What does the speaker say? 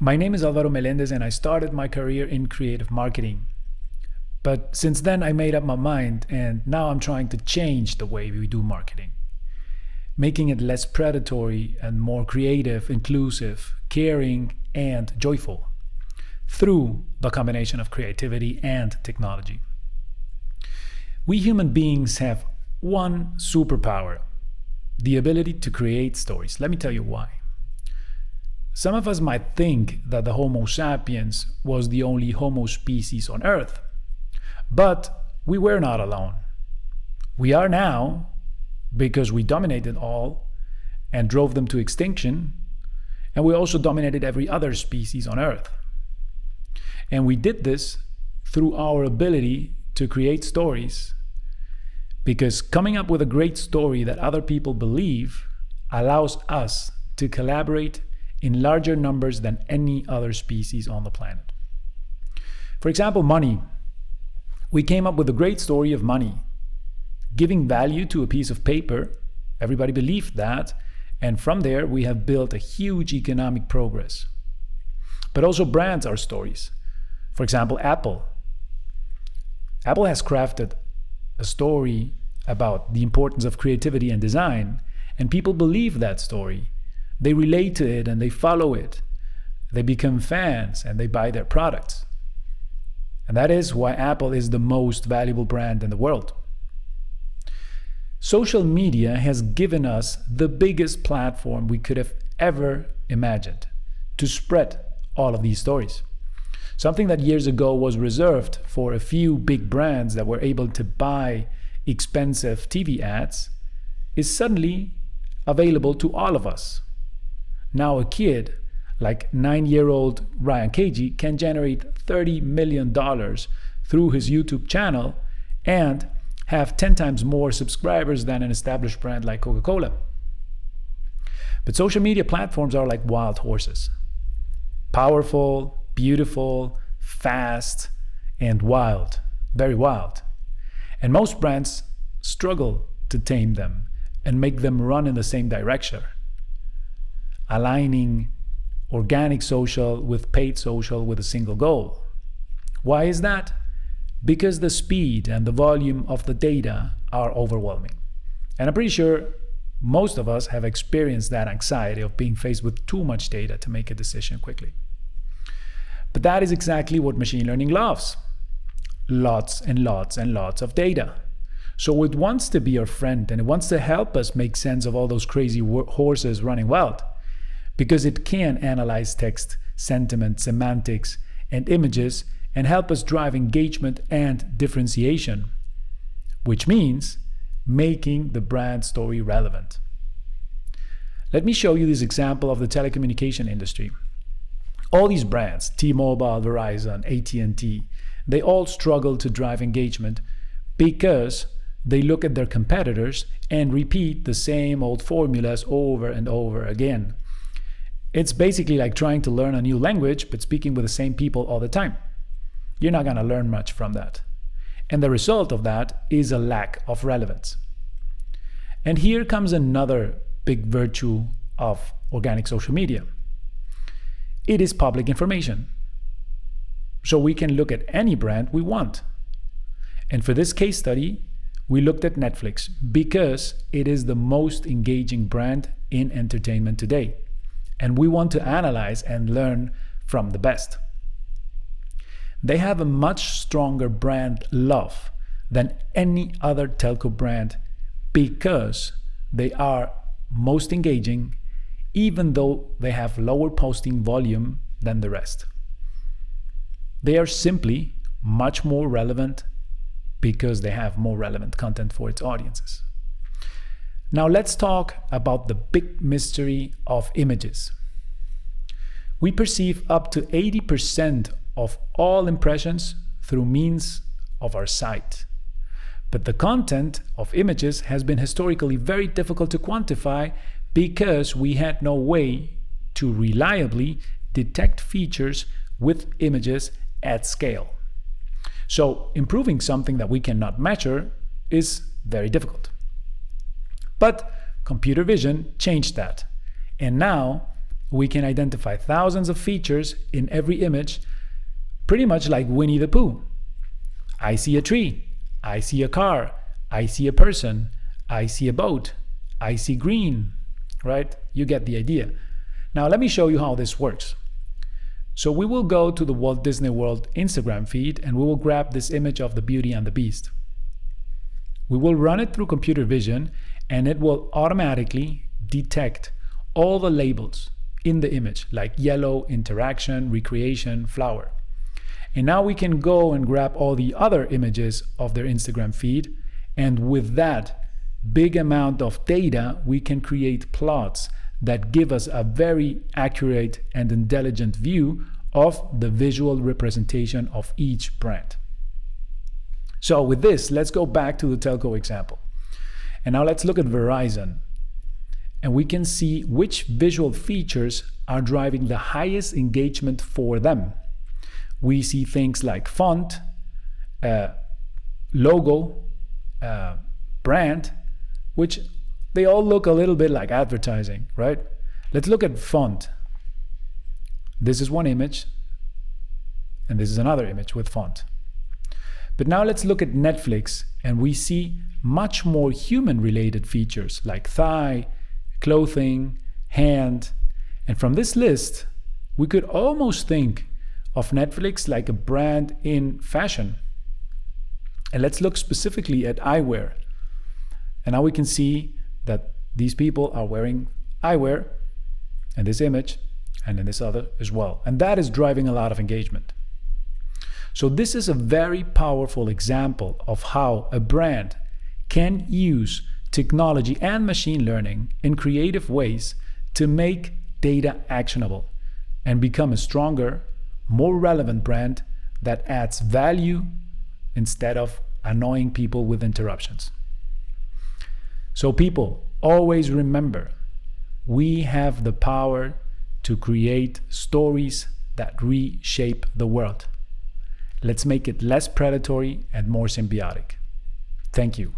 My name is Álvaro Meléndez and I started my career in creative marketing. But since then I made up my mind and now I'm trying to change the way we do marketing, making it less predatory and more creative, inclusive, caring, and joyful through the combination of creativity and technology. We human beings have one superpower, the ability to create stories. Let me tell you why. Some of us might think that the Homo sapiens was the only Homo species on Earth, but we were not alone. We are now because we dominated all and drove them to extinction, and we also dominated every other species on Earth. And we did this through our ability to create stories, because coming up with a great story that other people believe allows us to collaborate in larger numbers than any other species on the planet. For example, money. We came up with a great story of money, giving value to a piece of paper. Everybody believed that, and from there we have built a huge economic progress. But also brands are stories. For example, Apple. Apple has crafted a story about the importance of creativity and design, and people believe that story. They relate to it and they follow it. They become fans and they buy their products. And that is why Apple is the most valuable brand in the world. Social media has given us the biggest platform we could have ever imagined to spread all of these stories. Something that years ago was reserved for a few big brands that were able to buy expensive TV ads is suddenly available to all of us. Now a kid like 9-year-old Ryan Cagey can generate $30 million through his YouTube channel and have 10 times more subscribers than an established brand like Coca-Cola. But social media platforms are like wild horses. Powerful, beautiful, fast, and wild. Very wild. And most brands struggle to tame them and make them run in the same direction, aligning organic social with paid social with a single goal. Why is that? Because the speed and the volume of the data are overwhelming. And I'm pretty sure most of us have experienced that anxiety of being faced with too much data to make a decision quickly. But that is exactly what machine learning loves. Lots and lots and lots of data. So it wants to be our friend and it wants to help us make sense of all those crazy horses running wild, because it can analyze text, sentiment, semantics, and images and help us drive engagement and differentiation, which means making the brand story relevant. Let me show you this example of the telecommunication industry. All these brands, T-Mobile, Verizon, AT&T, they all struggle to drive engagement because they look at their competitors and repeat the same old formulas over and over again. It's basically like trying to learn a new language but speaking with the same people all the time. You're not going to learn much from that. And the result of that is a lack of relevance. And here comes another big virtue of organic social media. It is public information. So we can look at any brand we want. And for this case study, we looked at Netflix because it is the most engaging brand in entertainment today. And we want to analyze and learn from the best. They have a much stronger brand love than any other telco brand because they are most engaging, even though they have lower posting volume than the rest. They are simply much more relevant because they have more relevant content for its audiences. Now let's talk about the big mystery of images. We perceive up to 80% of all impressions through means of our sight. But the content of images has been historically very difficult to quantify because we had no way to reliably detect features with images at scale. So improving something that we cannot measure is very difficult. But computer vision changed that. And now we can identify thousands of features in every image, pretty much like Winnie the Pooh. I see a tree, I see a car, I see a person, I see a boat, I see green, right? You get the idea. Now let me show you how this works. So we will go to the Walt Disney World Instagram feed and we will grab this image of the Beauty and the Beast. We will run it through computer vision and it will automatically detect all the labels in the image, like yellow, interaction, recreation, flower. And now we can go and grab all the other images of their Instagram feed, and with that big amount of data, we can create plots that give us a very accurate and intelligent view of the visual representation of each brand. So with this, let's go back to the telco example. And now let's look at Verizon. And we can see which visual features are driving the highest engagement for them. We see things like font, logo, brand, which they all look a little bit like advertising, right? Let's look at font. This is one image, and this is another image with font. But now let's look at Netflix, and we see much more human-related features like thigh, clothing, hand. And from this list, we could almost think of Netflix like a brand in fashion. And let's look specifically at eyewear. And now we can see that these people are wearing eyewear in this image and in this other as well. And that is driving a lot of engagement. So this is a very powerful example of how a brand can use technology and machine learning in creative ways to make data actionable and become a stronger, more relevant brand that adds value instead of annoying people with interruptions. So people, always remember, we have the power to create stories that reshape the world. Let's make it less predatory and more symbiotic. Thank you.